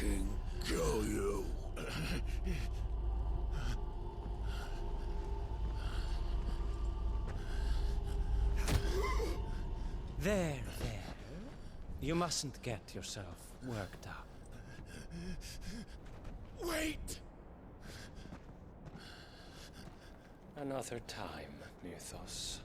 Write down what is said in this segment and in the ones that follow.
fucking kill you. There. You mustn't get yourself worked up. Wait! Another time, Mythos.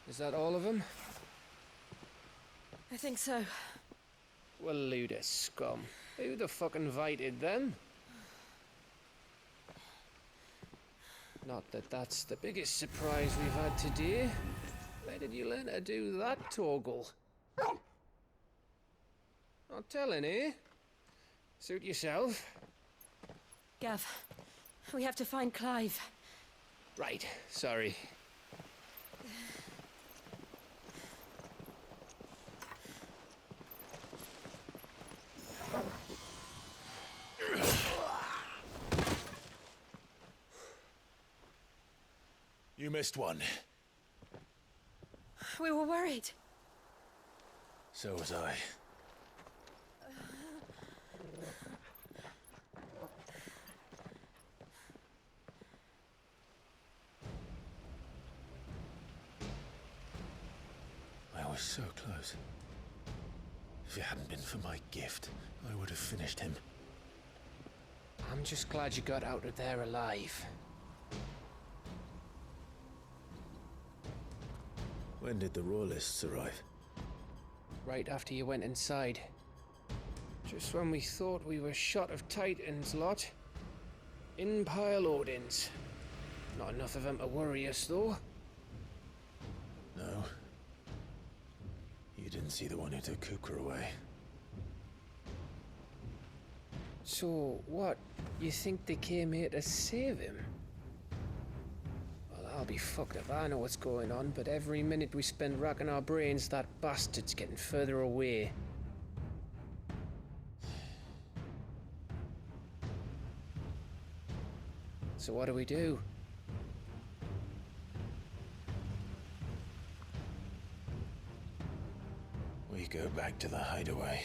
Is that all of them? I think so. Well, load of scum. Who the fuck invited them? Not that that's the biggest surprise we've had today. Where did you learn to do that, Torgal? Not telling, eh? Suit yourself. Gav, we have to find Clive. Right, sorry. You missed one. We were worried. So was I. I was so close. If it hadn't been for my gift, I would have finished him. I'm just glad you got out of there alive. When did the Royalists arrive? Right after you went inside. Just when we thought we were shot of Titans lot. In pile Odins. Not enough of them to worry us, though. No. You didn't see the one who took Kukra away. So, what? You think they came here to save him? Well, I'll be fucked if I know what's going on, but every minute we spend racking our brains, that bastard's getting further away. So what do we do? We go back to the hideaway.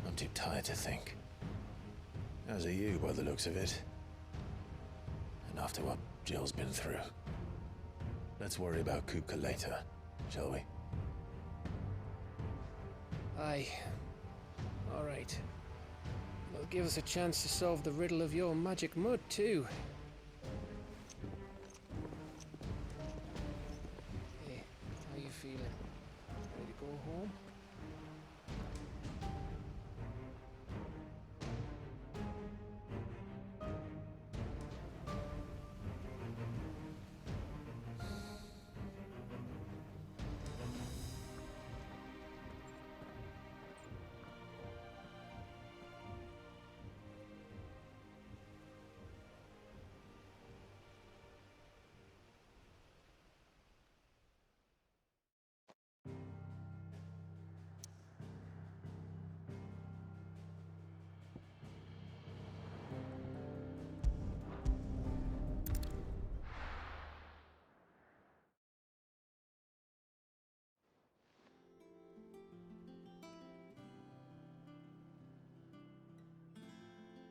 I'm too tired to think. As are you, by the looks of it. And after what Jill's been through. Let's worry about Kupka later, shall we? Aye. All right. It'll give us a chance to solve the riddle of your magic mud, too. Hey, how you feeling? Ready to go home?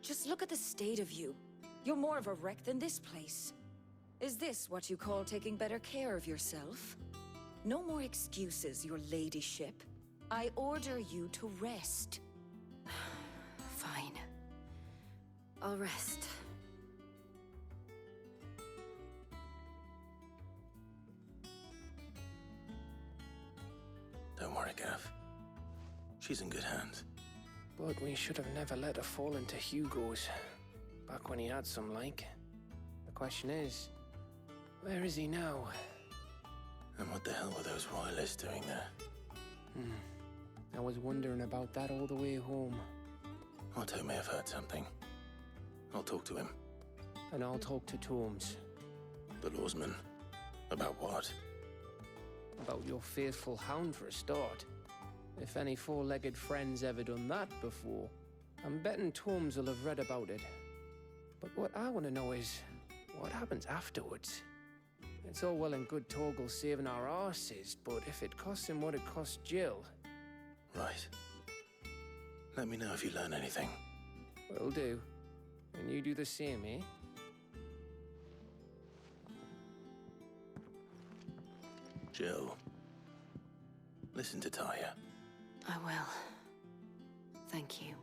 Just look at the state of you. You're more of a wreck than this place. Is this what you call taking better care of yourself? No more excuses, your ladyship. I order you to rest. Fine. I'll rest. Don't worry, Gav. She's in good hands. But we should have never let her fall into Hugo's. Back when he had some like. The question is, where is he now? And what the hell were those royalists doing there? I was wondering about that all the way home. Otto may have heard something. I'll talk to him. And I'll talk to Tomes. The lawsman? About what? About your faithful hound for a start. If any four-legged friend's ever done that before, I'm betting Torms will have read about it. But what I want to know is, what happens afterwards? It's all well and good Torgal saving our arses, but if it costs him what it cost Jill... Right. Let me know if you learn anything. Will do. And you do the same, eh? Jill, listen to Taya. I will. Thank you.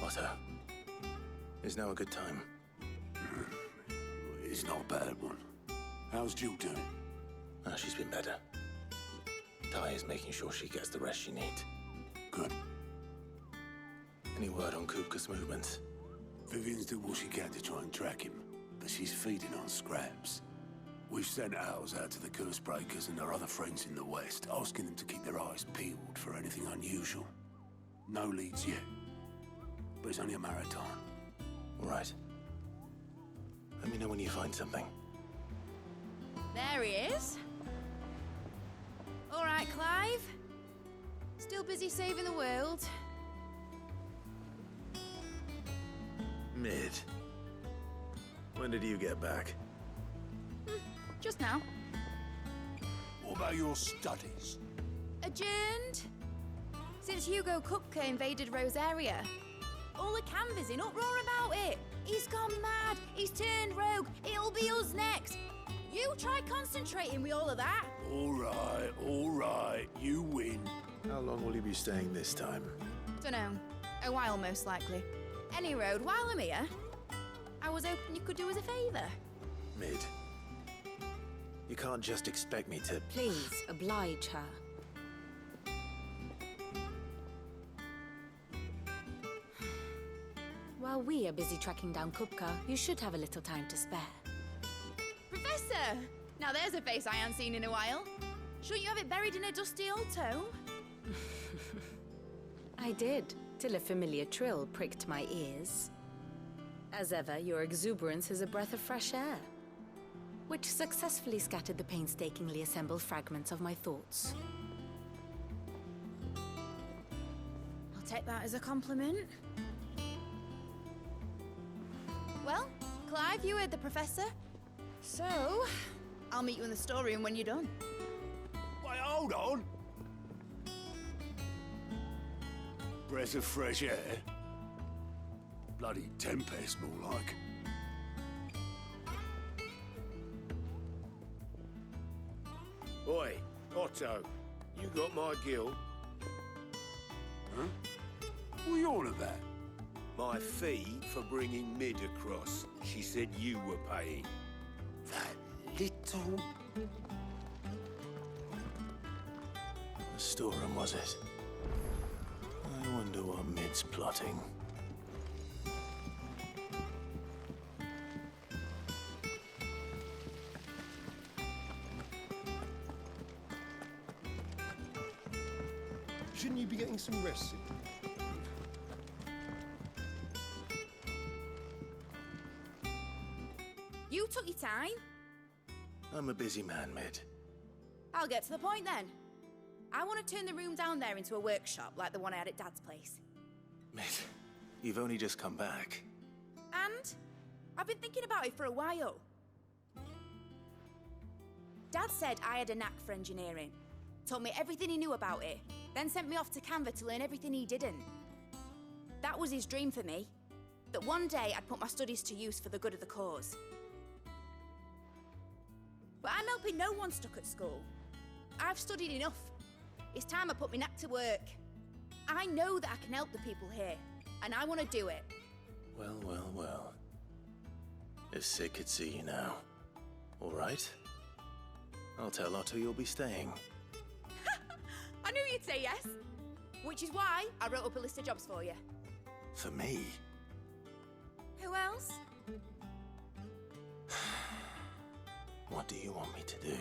Otto, is now a good time? It's not a bad one. How's Jill doing? She's been better. Taya's making sure she gets the rest she needs. Good. Any word on Kupka's movements? Vivian's doing what she can to try and track him, but she's feeding on scraps. We've sent ours out to the Cursebreakers and our other friends in the West, asking them to keep their eyes peeled for anything unusual. No leads yet, but it's only a matter of time. All right. Let me know when you find something. There he is. All right, Clive. Still busy saving the world. Mid. When did you get back? Just now. What about your studies? Adjourned. Since Hugo Kupka invaded Rosaria. All the canvas in uproar about it. He's gone mad. He's turned rogue. It'll be us next. You try concentrating with all of that. All right. You win. How long will you be staying this time? Dunno. A while, most likely. Any road, while I'm here, I was hoping you could do us a favour. Mid. You can't just expect me to... Please, oblige her. While we are busy tracking down Kupka, you should have a little time to spare. Professor! Now there's a face I haven't seen in a while. Shouldn't you have it buried in a dusty old tome? I did, till a familiar trill pricked my ears. As ever, your exuberance is a breath of fresh air, which successfully scattered the painstakingly assembled fragments of my thoughts. I'll take that as a compliment. Well, Clive, you heard the Professor. So, I'll meet you in the storeroom when you're done. Wait, hold on! Breath of fresh air? Bloody tempest, more like. Oi, Otto, you got my gill. Huh? What are you on about? My fee for bringing Mid across. She said you were paying. That little... The storeroom, was it? I wonder what Mid's plotting. Shouldn't you be getting some rest? You took your time. I'm a busy man, Mid. I'll get to the point then. I want to turn the room down there into a workshop like the one I had at Dad's place. Mid, you've only just come back. And I've been thinking about it for a while. Dad said I had a knack for engineering. Told me everything he knew about it, then sent me off to Canva to learn everything he didn't. That was his dream for me. That one day I'd put my studies to use for the good of the cause. But I'm helping no one stuck at school. I've studied enough. It's time I put my knack to work. I know that I can help the people here, and I want to do it. Well, well, well. If Sid could see you now. All right? I'll tell Otto you'll be staying. I knew you'd say yes. Which is why I wrote up a list of jobs for you. For me? Who else? What do you want me to do?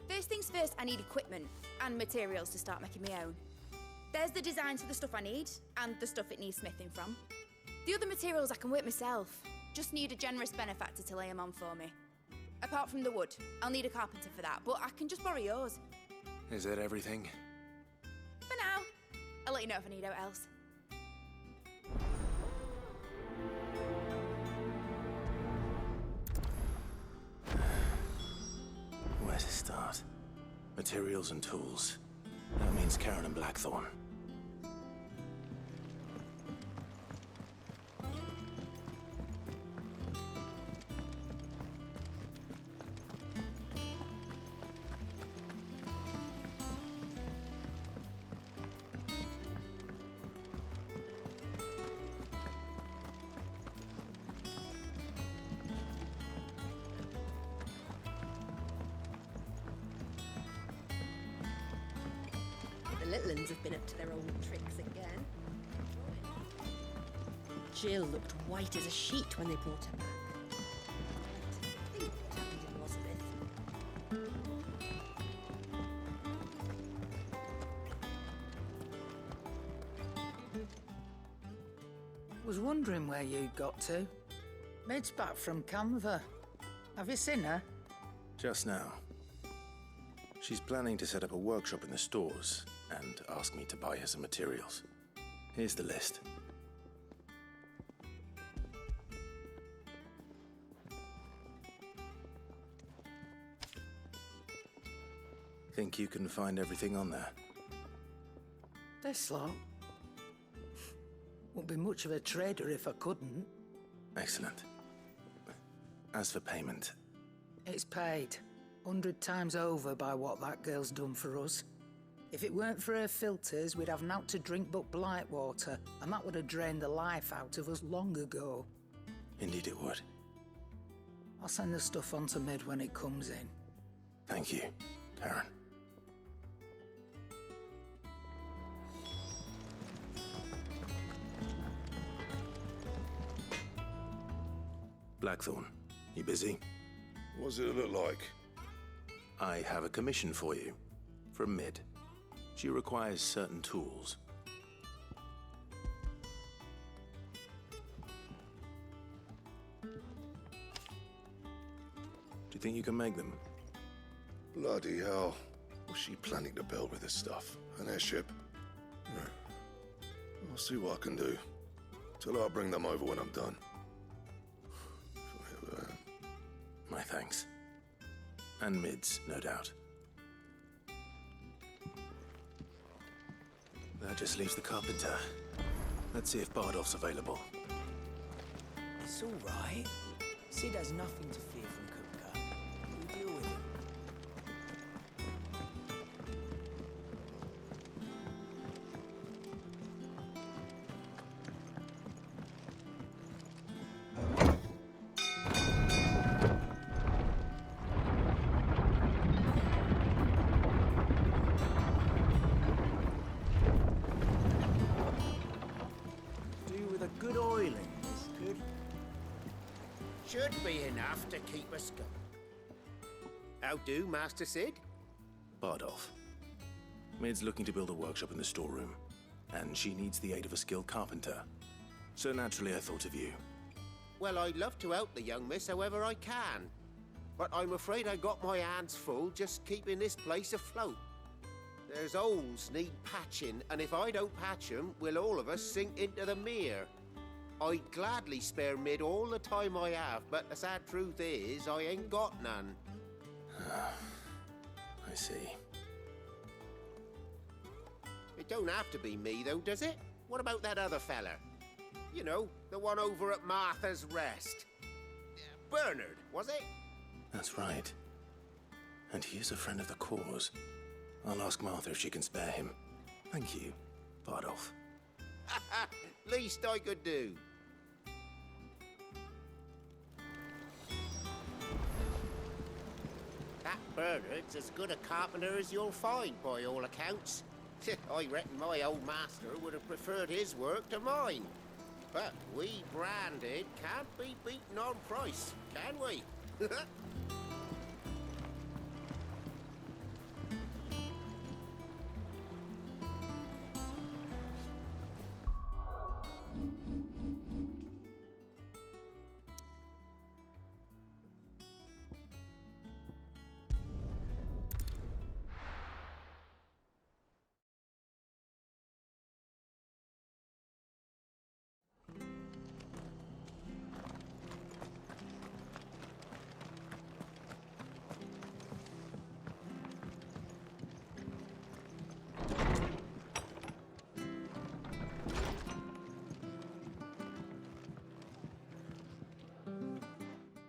First things first, I need equipment and materials to start making my own. There's the designs for the stuff I need and the stuff it needs smithing from. The other materials I can work myself. Just need a generous benefactor to lay them on for me. Apart from the wood, I'll need a carpenter for that, but I can just borrow yours. Is that everything? For now. I'll let you know if I need out else. Where to start? Materials and tools. That means Karen and Blackthorn. The little uns have been up to their old tricks again. Jill looked white as a sheet when they brought her back. I think what happened in Elizabeth. Was wondering where you'd got to. Mid's back from Canva. Have you seen her? Just now. She's planning to set up a workshop in the stores and ask me to buy her some materials. Here's the list. Think you can find everything on there? This lot. Wouldn't be much of a trader if I couldn't. Excellent. As for payment, It's paid 100 times over by what that girl's done for us. If it weren't for her filters, we'd have naught to drink but blight water, and that would have drained the life out of us long ago. indeed it would. I'll send the stuff on to Mid when it comes in. Thank you, Karen. Blackthorn, you busy? What's it look like? I have a commission for you. From Mid. She requires certain tools. Do you think you can make them? Bloody hell. What's she planning to build with this stuff? An airship? I'll see what I can do. Tell her I'll bring them over when I'm done. My thanks. And Mid's, no doubt. That just leaves the carpenter. Let's see if Bardolph's available. It's all right. Sid has nothing to fear from Kupka. We'll deal with him. Do with a good oiling, this could. Should be enough to keep us going. How do, Master Sid? Bardolph. Mid's looking to build a workshop in the storeroom, and she needs the aid of a skilled carpenter. So naturally I thought of you. Well, I'd love to help the young miss however I can. But I'm afraid I got my hands full just keeping this place afloat. There's holes need patching, and if I don't patch them, we'll all of us sink into the mere. I'd gladly spare Mid all the time I have, but the sad truth is, I ain't got none. I see. It don't have to be me, though, does it? What about that other fella? You know, the one over at Martha's Rest. Bernard, was it? That's right. And he is a friend of the cause. I'll ask Martha if she can spare him. Thank you, Bardolph. Least I could do. That Bernard's as good a carpenter as you'll find, by all accounts. I reckon my old master would have preferred his work to mine. But we branded can't be beaten on price, can we?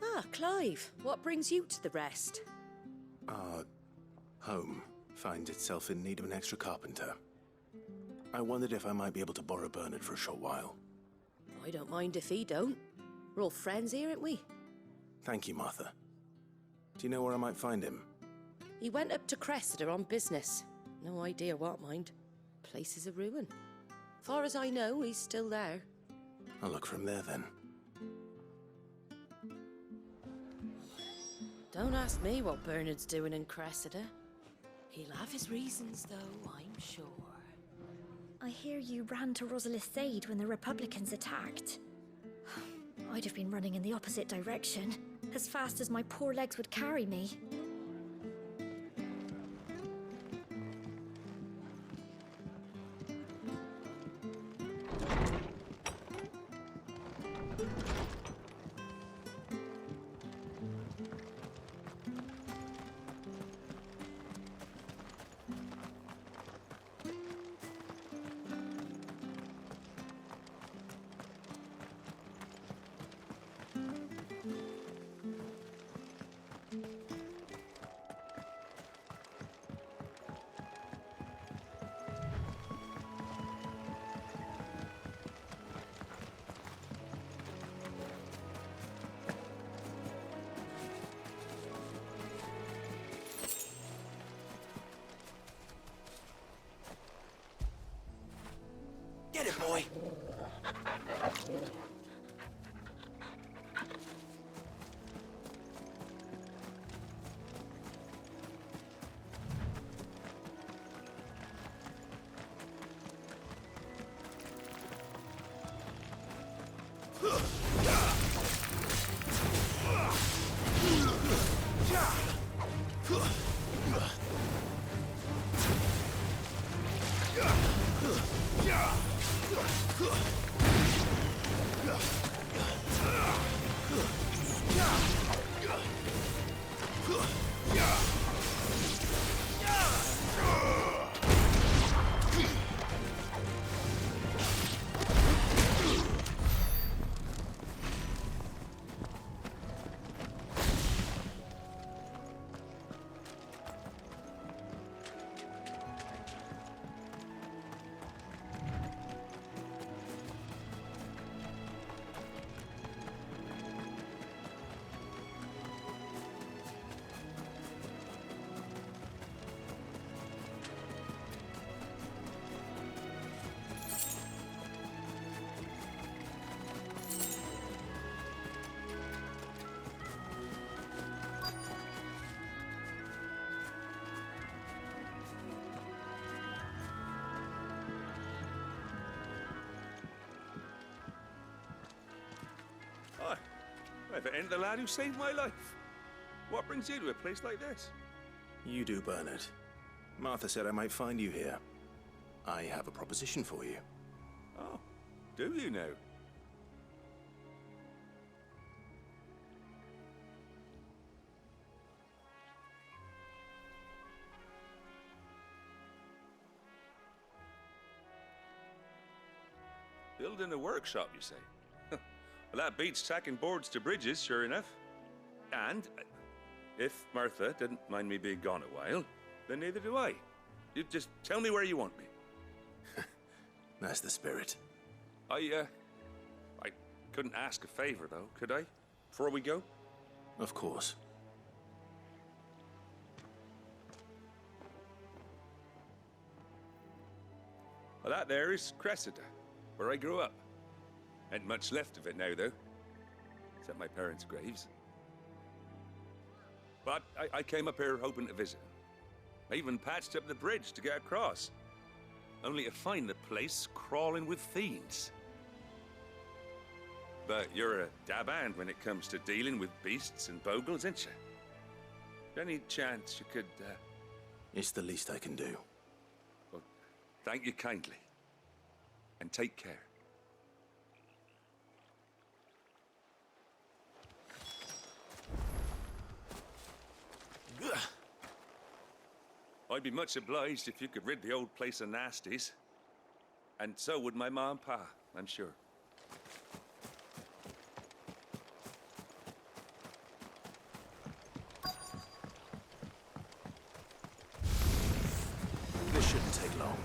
Ah, Clive, what brings you to the Rest? Our home finds itself in need of an extra carpenter. I wondered if I might be able to borrow Bernard for a short while. I don't mind if he don't. We're all friends here, ain't we? Thank you, Martha. Do you know where I might find him? He went up to Cressida on business. No idea what, mind. Place is a ruin. Far as I know, he's still there. I'll look for him there then. Don't ask me what Bernard's doing in Cressida. He'll have his reasons, though, I'm sure. I hear you ran to Rosalith's aid when the Republicans attacked. I'd have been running in the opposite direction, as fast as my poor legs would carry me. Get it, boy! Hi. If it ain't the lad who saved my life. What brings you to a place like this? You do, Bernard. Martha said I might find you here. I have a proposition for you. Oh, do you now? Building a workshop, you say? Well, that beats tacking boards to bridges, sure enough. And if Martha didn't mind me being gone a while, then neither do I. You just tell me where you want me. That's the spirit. I couldn't ask a favor, though, could I? Before we go? Of course. Well, that there is Cressida, where I grew up. Ain't much left of it now, though. Except my parents' graves. But I came up here hoping to visit. I even patched up the bridge to get across. Only to find the place crawling with fiends. But you're a dab hand when it comes to dealing with beasts and bogles, ain't you? Any chance you could, It's the least I can do. Well, thank you kindly. And take care. I'd be much obliged if you could rid the old place of nasties. And so would my ma and pa, I'm sure. This shouldn't take long.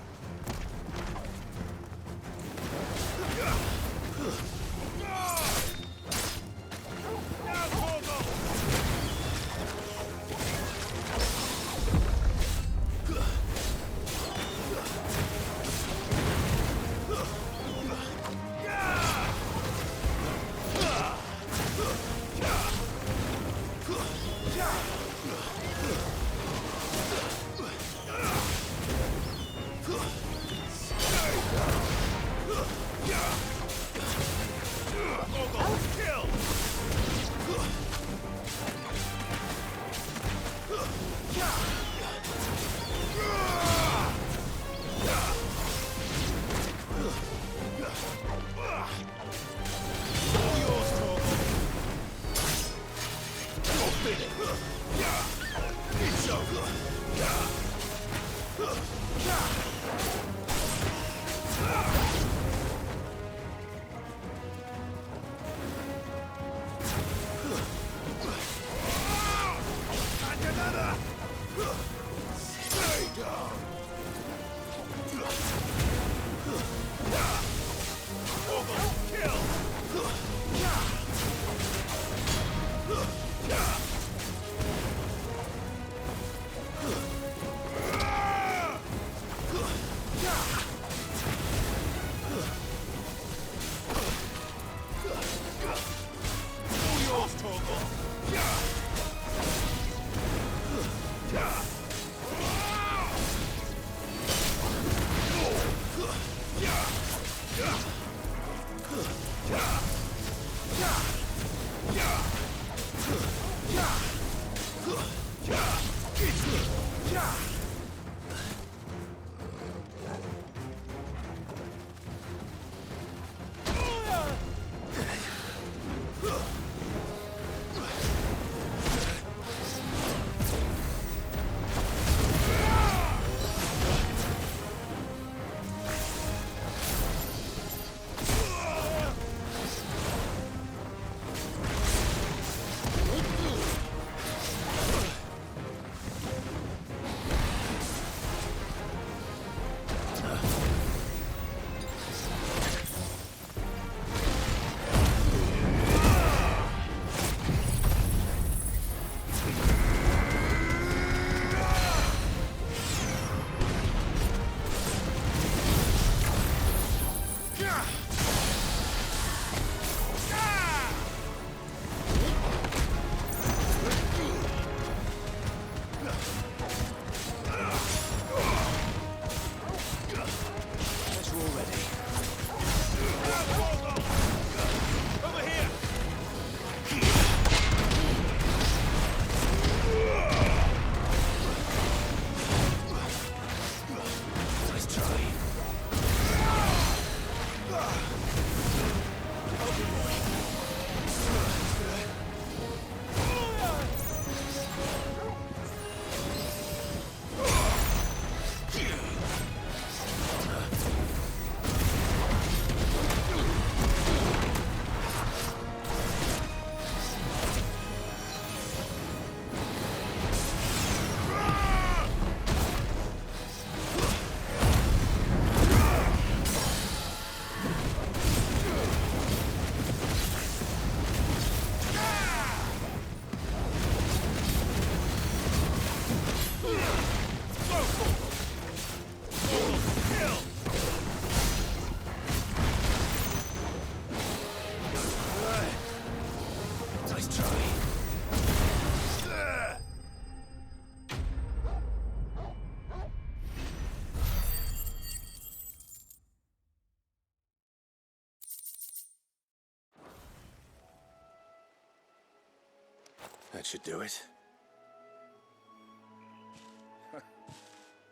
That should do it.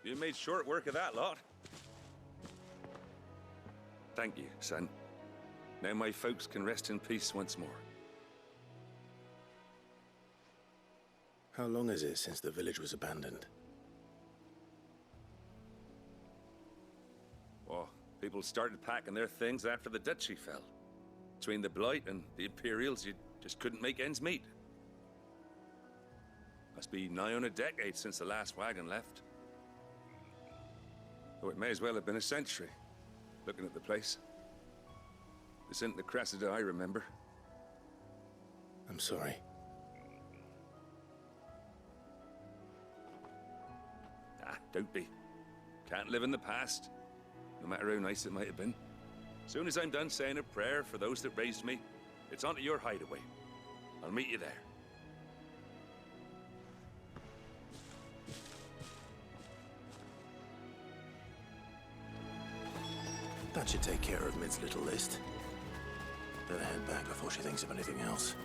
You made short work of that lot. Thank you, son. Now my folks can rest in peace once more. How long is it since the village was abandoned? Oh, people started packing their things after the duchy fell. Between the Blight and the Imperials, you just couldn't make ends meet. Must be nigh on a decade since the last wagon left. Oh, it may as well have been a century, looking at the place. This isn't the Cressida I remember. I'm sorry. Ah, don't be. Can't live in the past, no matter how nice it might have been. Soon as I'm done saying a prayer for those that raised me, it's onto your hideaway. I'll meet you there. That should take care of Mid's little list. Better head back before she thinks of anything else.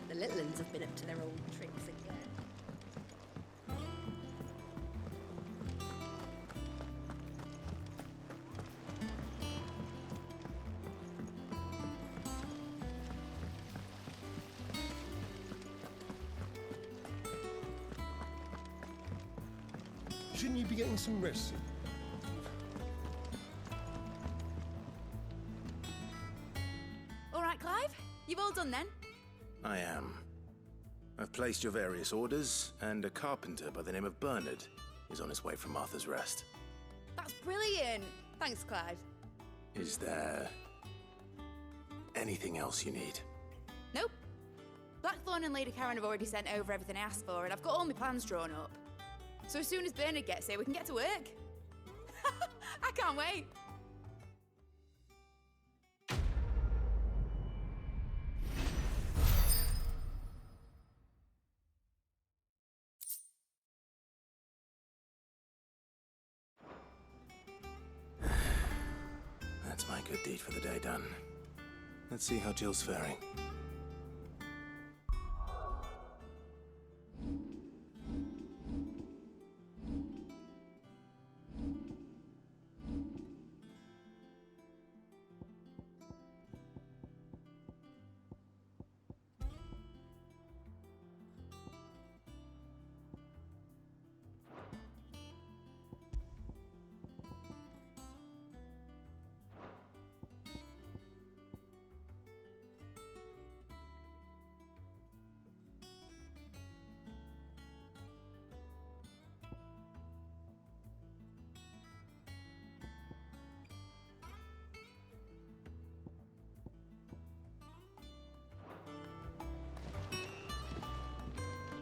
The little uns have been up to their old tricks again. Shouldn't you be getting some rest soon? All right, Clive? You've all done then? I am. I've placed your various orders, and a carpenter by the name of Bernard is on his way from Arthur's Rest. That's brilliant. Thanks, Clive. Is there anything else you need? Nope. Blackthorn Dawn and Lady Karen have already sent over everything I asked for, and I've got all my plans drawn up. So as soon as Bernard gets here, we can get to work. I can't wait. That's my good deed for the day done. Let's see how Jill's faring.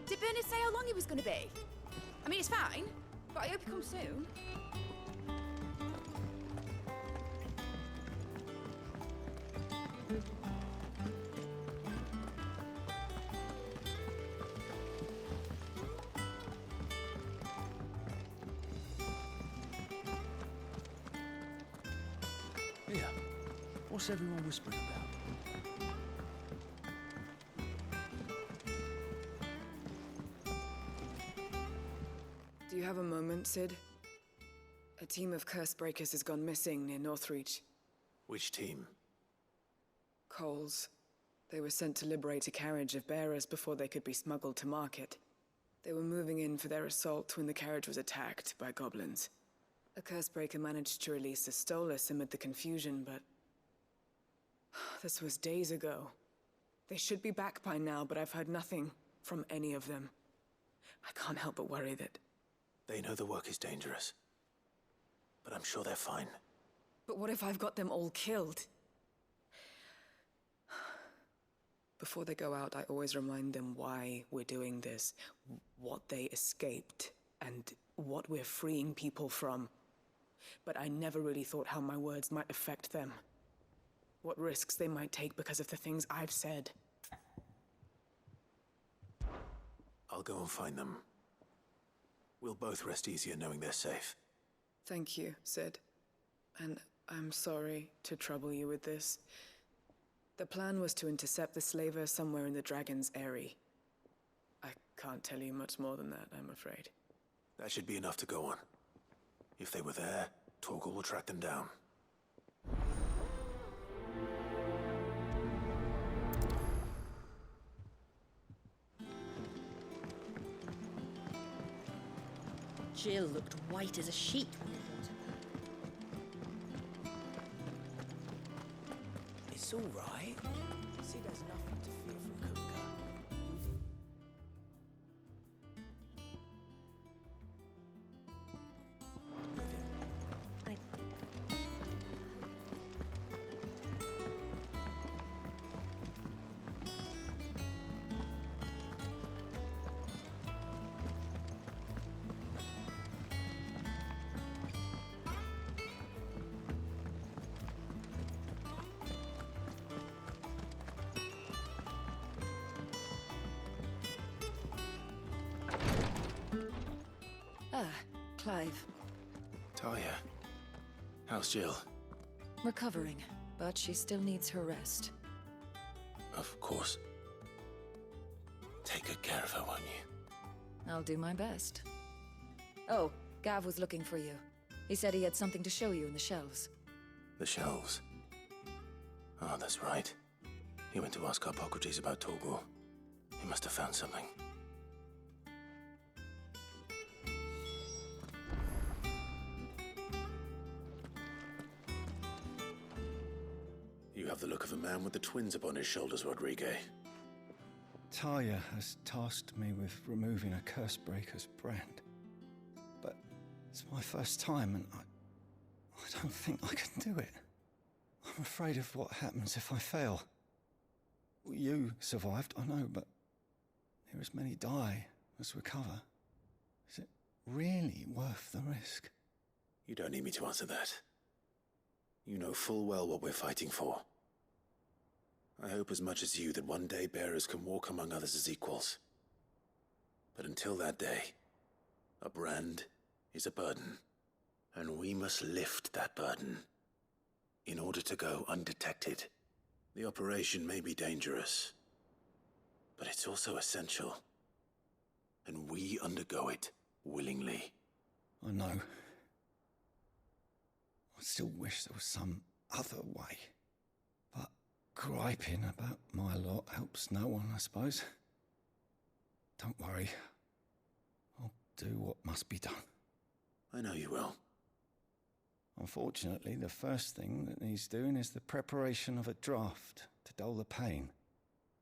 Did Bernard say how long he was going to be? I mean, it's fine, but I hope he comes soon. Yeah. What's everyone whispering about? Do you have a moment, Sid? A team of curse breakers has gone missing near Northreach. Which team? Coles. They were sent to liberate a carriage of bearers before they could be smuggled to market. They were moving in for their assault when the carriage was attacked by goblins. A curse breaker managed to release a Stolas amid the confusion, but... this was days ago. They should be back by now, but I've heard nothing from any of them. I can't help but worry that... They know the work is dangerous. But I'm sure they're fine. But what if I've got them all killed? Before they go out, I always remind them why we're doing this, what they escaped, and what we're freeing people from. But I never really thought how my words might affect them. What risks they might take because of the things I've said. I'll go and find them. We'll both rest easier knowing they're safe. Thank you, Sid. And I'm sorry to trouble you with this. The plan was to intercept the slaver somewhere in the Dragon's Eyrie. I can't tell you much more than that, I'm afraid. That should be enough to go on. If they were there, Torgal will track them down. Jill looked white as a sheet when they brought her back. It's all right. Sid has nothing to fear from Kupka. Ah, Clive. Talia. How's Jill? Recovering, but she still needs her rest. Of course. Take good care of her, won't you? I'll do my best. Oh, Gav was looking for you. He said he had something to show you in the shelves. The shelves. Oh, that's right. He went to ask Harpocrates about Torgal. He must have found something. You have the look of a man with the twins upon his shoulders, Rodrigue. Talia has tasked me with removing a Cursebreaker's brand. But it's my first time, and I don't think I can do it. I'm afraid of what happens if I fail. You survived, I know, but hear as many die as recover. Is it really worth the risk? You don't need me to answer that. You know full well what we're fighting for. I hope as much as you that one day bearers can walk among others as equals. But until that day, a brand is a burden, and we must lift that burden in order to go undetected. The operation may be dangerous, but it's also essential, and we undergo it willingly. I know. I still wish there was some other way. But griping about my lot helps no one, I suppose. Don't worry. I'll do what must be done. I know you will. Unfortunately, the first thing that needs doing is the preparation of a draft to dull the pain.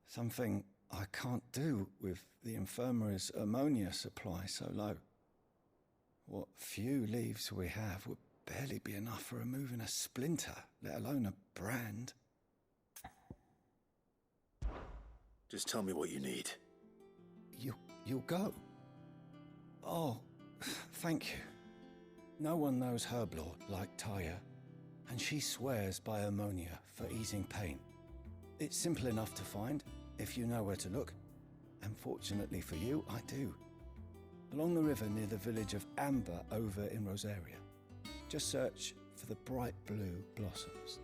Something I can't do with the infirmary's ammonia supply so low. What few leaves we have would barely be enough for removing a splinter, let alone a brand. Just tell me what you need. You'll go? Oh, thank you. No one knows Herblord like Taya, and she swears by ammonia for easing pain. It's simple enough to find, if you know where to look. And fortunately for you, I do. Along the river near the village of Amber over in Rosaria. Just search for the bright blue blossoms.